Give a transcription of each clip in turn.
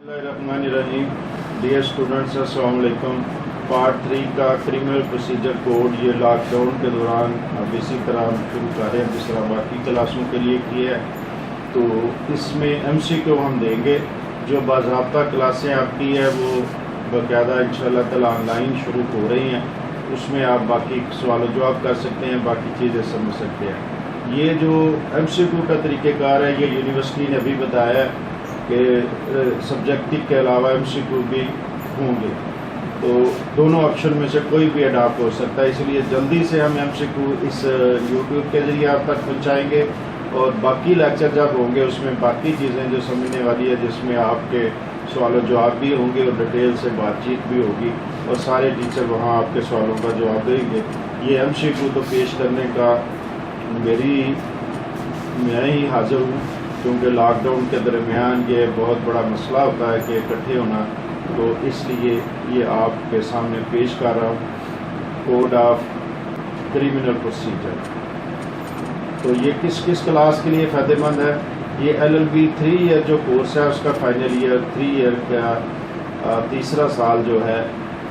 बिस्मिल्लाहिर्रहमानिर्रहीम। Dear students, अस्सलाम वालेकुम। पार्ट 3 का क्रिमिनल प्रोसीजर कोड ये लॉकडाउन के दौरान अब इसी तरह हम शुरू कर रहे हैं जिस तरह बाकी क्लासों के लिए किया है। तो इसमें MCQ हम देंगे। जो बाज़ाब्ता क्लासें आपकी है वो बाकायदा इंशाअल्लाह ताला ऑनलाइन शुरू हो रही हैं। उसमें आप बाकी सवाल जवाब कर सकते हैं, बाकी चीज़ें समझ सकते हैं। ये जो MCQ का तरीक़ेकार है ये यूनिवर्सिटी ने अभी बताया है कि सब्जेक्टिव के अलावा MCQ भी होंगे, तो दोनों ऑप्शन में से कोई भी अडॉप्ट हो सकता है। इसलिए जल्दी से हम MCQ इस YouTube के ज़रिए आप तक पहुँचाएँगे और बाकी लेक्चर जब होंगे उसमें बाकी चीज़ें जो समझने वाली है, जिसमें आपके सवाल जवाब भी होंगे और डिटेल से बातचीत भी होगी और सारे टीचर वहाँ आपके सवालों का जवाब देंगे। ये MCQ तो पेश करने का मैं ही हाज़िर हूँ, क्योंकि लॉकडाउन के दरमियान ये बहुत बड़ा मसला होता है कि इकट्ठे होना, तो इसलिए ये आपके सामने पेश कर रहा हूँ कोड ऑफ क्रिमिनल प्रोसीजर। तो ये किस किस क्लास के लिए फ़ायदेमंद है? ये LLB 3 ईयर जो कोर्स है उसका फाइनल ईयर, 3 ईयर का तीसरा साल जो है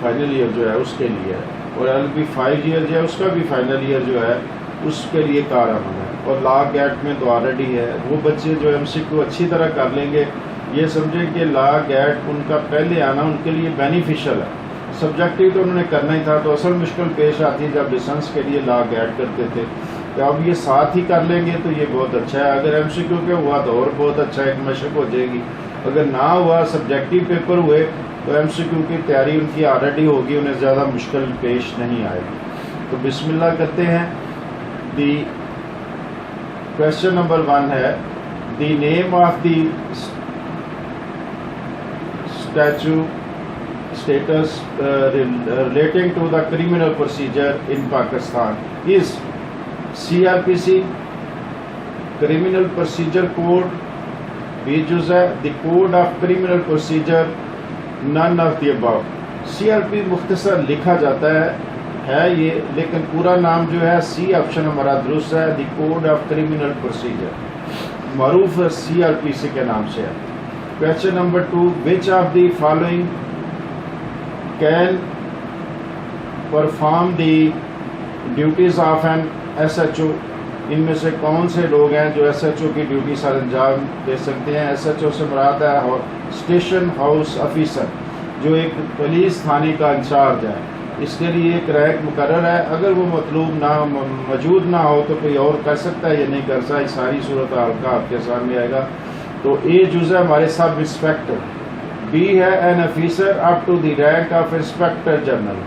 फाइनल ईयर जो है उसके लिए है, और LLB 5 ईयर जो है उसका भी फाइनल ईयर जो है उसके लिए कारआमद है। और लॉ गैट में तो ऑलरेडी है। वो बच्चे जो MCQ अच्छी तरह कर लेंगे, ये समझें कि लॉ गैट उनका पहले आना उनके लिए बेनिफिशियल है। सब्जेक्टिव तो उन्होंने करना ही था, तो असल मुश्किल पेश आती है जब लाइसेंस के लिए लॉ गैट करते थे। तो अब ये साथ ही कर लेंगे तो ये बहुत अच्छा है। अगर MCQ के हुआ तो और बहुत अच्छा एक मशक हो जाएगी। अगर ना हुआ, सब्जेक्टिव पेपर हुए, तो MCQ की तैयारी उनकी ऑलरेडी होगी, उन्हें ज़्यादा मुश्किल पेश नहीं आएगी। तो बिस्मिल्लाह करते हैं। दी क्वेश्चन नंबर 1 है, the name of the status relating to the criminal procedure in Pakistan is CRPC, criminal procedure code, B जुज़ है the code of criminal procedure, none of the above. CRP मुख्तसर लिखा जाता है ये, लेकिन पूरा नाम जो है C ऑप्शन हमारा दुरुस्त है, the code of criminal procedure, मारूफ CRPC के नाम से है। Question number 2, which of the following can perform the duties of an SHO? इनमें से कौन से लोग हैं जो SHO की ड्यूटी सर अंजाम दे सकते हैं? SHO से मुराद है स्टेशन हाउस ऑफिसर, जो एक पुलिस थाने का इंचार्ज है। इसके लिए एक रैंक मुकर्रर है। अगर वो मतलूब ना मौजूद ना हो तो कोई और कर सकता है या नहीं कर सकता, सारी सूरत हाल का आपके सामने आएगा। तो A जुज़ है हमारे सब इंस्पेक्टर, B है an officer up to the rank of inspector general,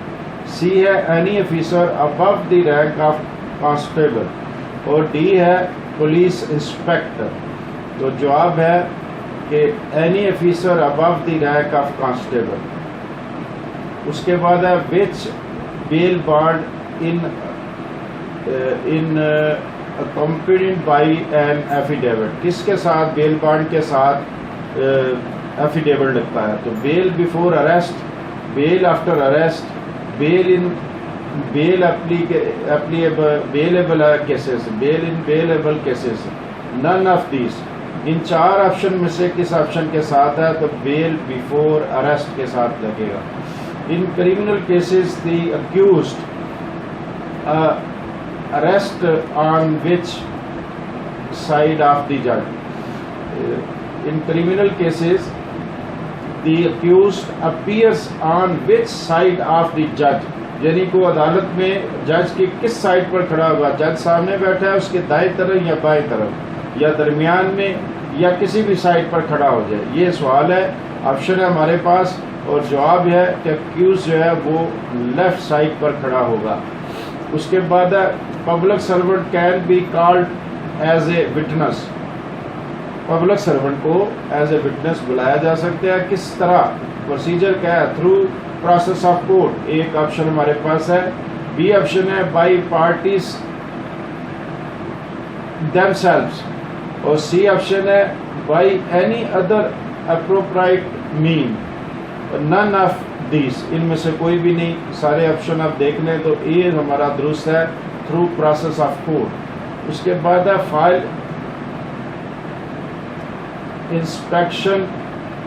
C है any officer above the rank of constable, और D है पुलिस इंस्पेक्टर। तो जवाब है कि any officer above the rank of constable. उसके बाद है which bail bond in accompanied by an affidavit, किसके साथ बेल बॉन्ड के साथ एफिडेविट लगता है? तो bail before arrest, bail after arrest, bail in bail bailable cases, bail in bailable cases, none of this. इन 4 ऑप्शन में से किस ऑप्शन के साथ है? तो बेल बिफोर अरेस्ट के साथ लगेगा। In criminal cases, the accused arrest on which side of the judge? In criminal cases, the accused appears on which side of the judge? यानी को अदालत में जज की किस साइड पर खड़ा हुआ? जज सामने बैठा है, उसके दाएं तरफ या बाएं तरफ, या दरमियान में, या किसी भी साइड पर खड़ा हो जाए? ये सवाल है। ऑप्शन है हमारे पास, और जवाब है कि अक्यूज जो है वो लेफ्ट साइड पर खड़ा होगा। उसके बाद public servant can be called as a witness, public servant को एज ए विटनेस बुलाया जा सकता है। किस तरह? प्रोसीजर क्या है? थ्रू प्रोसेस ऑफ कोर्ट, एक ऑप्शन हमारे पास है। बी ऑप्शन है बाई पार्टीज देमसेल्व्स, और C ऑप्शन है by any other appropriate mean, none of this. इनमें से कोई भी नहीं। सारे ऑप्शन आप देख लें तो A हमारा दुरुस्त है, थ्रू प्रोसेस ऑफ कोर्ट। उसके बाद है file inspection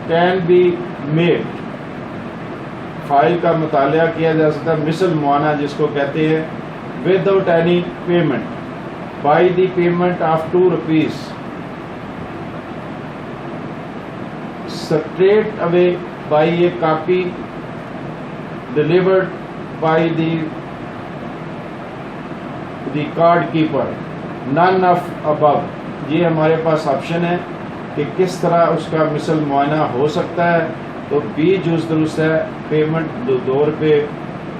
can be made, file का मुताला किया जा सकता है मिसल मुआना जिसको कहते हैं, without any payment, by the payment of 2 rupees, straight away by a copy delivered by the card keeper, none of above। ये हमारे पास ऑप्शन है कि किस तरह उसका मिसल मुआयना हो सकता है। तो बी जुज़ दुरुस्त है, पेमेंट 2 रुपये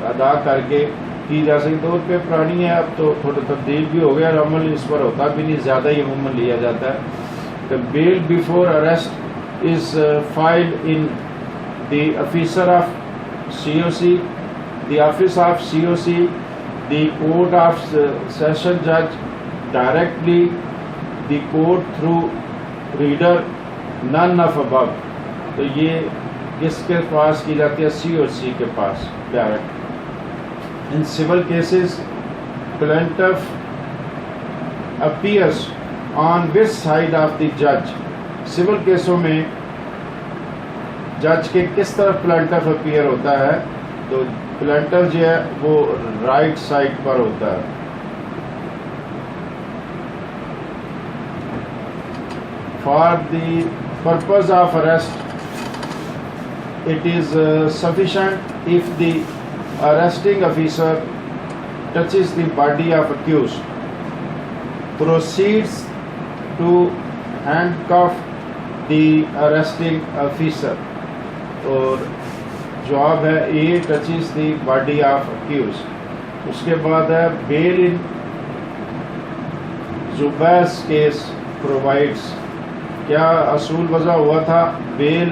अदा करके की जा सकती। 2 रुपये पुरानी है, अब तो थोड़ा तब्दील भी हो गया और अमल इस पर होता भी नहीं, ज़्यादा ही अमूमन लिया जाता है। The bail before arrest is filed in the officer of COC, the office of COC, the court of session judge, directly the court through reader, none of above। तो ये किसके पास की जाती है? COC के पास direct. In civil cases, plaintiff appears on which side of the judge। Civil केसों में जज के किस तरफ प्लेंटिफ अपीयर होता है? तो प्लेंटिफ जो है वो राइट साइड पर होता है। For the purpose of arrest it is sufficient if the arresting officer touches the body of accused, proceeds to handcuff the arresting officer. और जवाब है A, touches the body of accused. उसके बाद है bail in जुबैस case provides. क्या असूल वजह हुआ था? Bail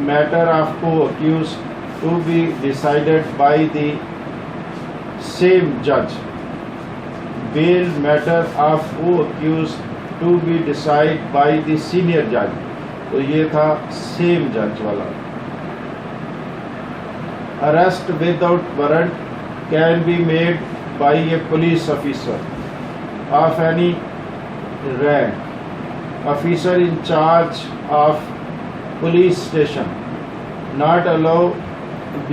matter of co-accused to be decided by the same जज, bail matter of co-accused to be decide by the senior जज। तो ये था सेम जज वाला। Arrest without warrant can be made by a police officer of any rank, officer in charge of police station, not allow the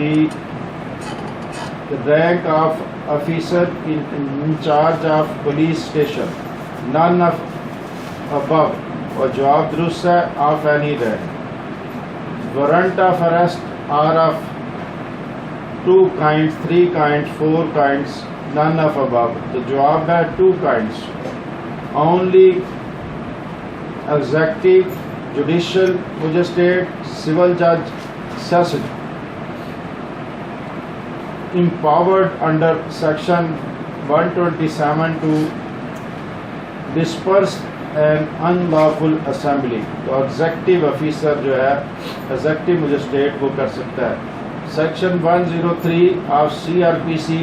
rank of officer in charge of police station, none of above. और जवाब दुरुस्त है, of any rank. Warrant of arrest are of 2 kinds, 3 kinds, 4 kinds, none of above। तो जवाब है 2 kinds। Only executive, judicial magistrate, civil जज, session empowered under section 127 to disperse an unlawful assembly। तो executive officer जो है, executive magistrate वो कर सकता है। Section 103 of CRPC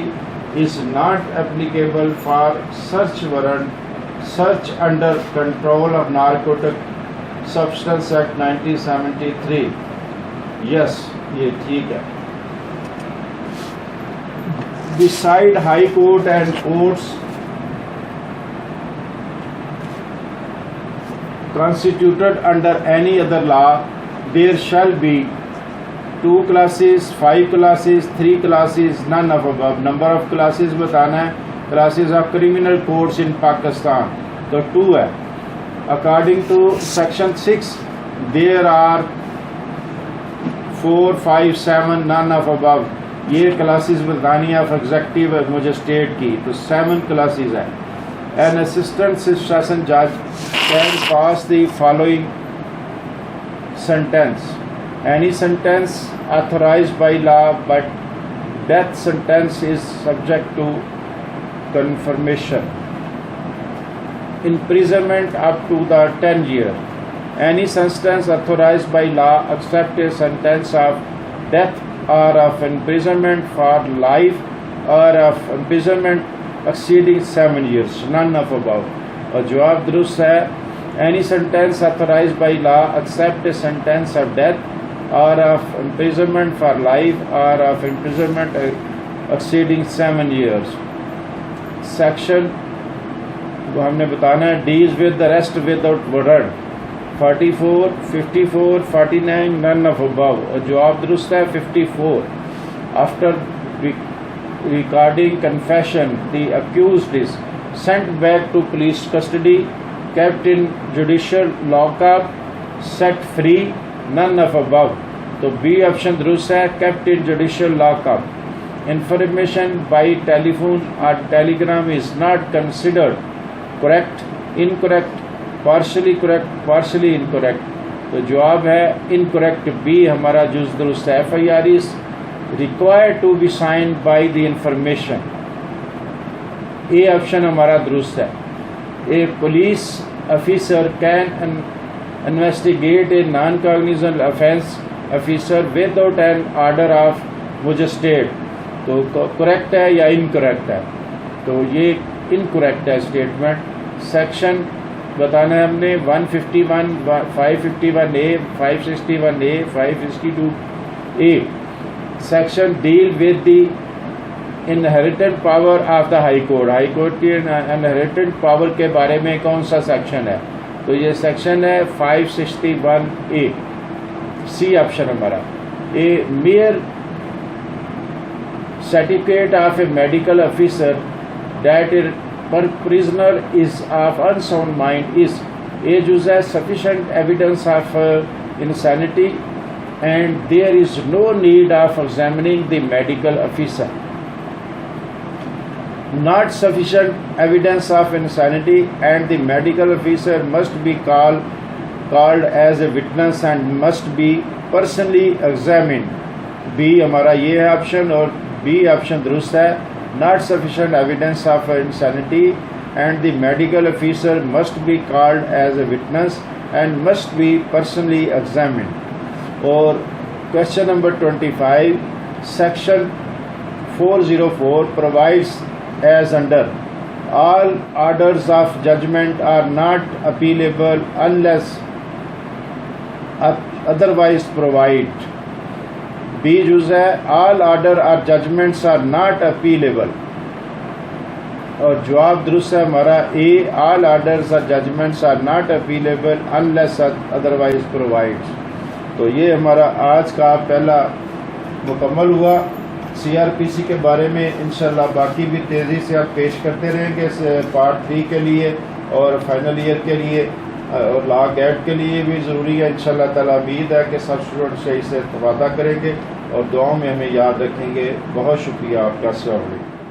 is not applicable for search warrant, search under control of Narcotic Substance Act 1973। yes, ये ठीक है। Beside High Court and courts constituted under any other law, there shall be 2 classes, 5 classes, 3 classes, none of above। Number of classes बताना है। Classes of criminal courts in Pakistan, तो 2 है। According to section 6, there are 4, 5, 7, none of above। ये classes बतानी है of executive magistrate की, तो 7 classes है। एन असिस्टेंट सेशन जज can pass the following sentence, any sentence authorized by law, but death sentence is subject to confirmation, imprisonment up to the 10 year। Any sentence authorized by law except a sentence of death or of imprisonment for life or of imprisonment exceeding 7 years, none of above। और जवाब दुरुस्त है, any sentence authorized by law except a sentence of death or of imprisonment for life or of imprisonment exceeding 7 years। Section वो हमने बताना है, deals with arrest without warrant. 44, 54, 49, none of above. और जवाब दुरुस्त है 54. After recording confession, the accused is sent back to police custody, kept in judicial lockup, set free, none of above. तो B option दुरुस्त है, kept in judicial lockup. Information by telephone or telegram is not considered correct, incorrect, partially correct, partially incorrect. तो जवाब है incorrect. B हमारा जुज़ दुरुस्त है. FIR is required to be signed by the information. A option हमारा दुरुस्त है. A police officer can investigate a non-cognizant offence officer without an order of magistrate. तो करेक्ट है या इनकरेक्ट है? तो ये इनकरेक्ट है स्टेटमेंट. सेक्शन बताना है हमने 151, 551A, 561A, 562A. Section deal with the inherited power of the high court. High court की इनहेरिटेड पावर के बारे में कौन सा सेक्शन है? तो ये सेक्शन है 561A. सी ऑप्शन हमारा. ए mayor certificate of a medical officer that a prisoner is of unsound mind is a juza sufficient evidence of insanity and there is no need of examining the medical officer. Not sufficient evidence of insanity and the medical officer must be called as a witness and must be personally examined. B हमारा ये है option और B option दुरुस्त है. Not sufficient evidence of insanity and the medical officer must be called as a witness and must be personally examined. और question number 25 section 404 provides as under all orders of judgment are not appealable unless otherwise provide. B जुज है all order और judgements are not appealable. और जवाब दुरुस्त है हमारा A all orders और judgements are not appealable unless otherwise provides. तो ये हमारा आज का पहला मुकम्मल हुआ. CRPC के बारे में इंशाल्लाह बाकी भी तेज़ी से आप पेश करते रहेंगे पार्ट 3 के लिए और फाइनल ईयर के लिए और लॉ गैट के लिए भी ज़रूरी है. इंशाल्लाह ताला उम्मीद है कि सब स्टूडेंट सही से वादा करेंगे और दुआओं में हमें याद रखेंगे. बहुत शुक्रिया आपका. अस्सलाम वालेकुम.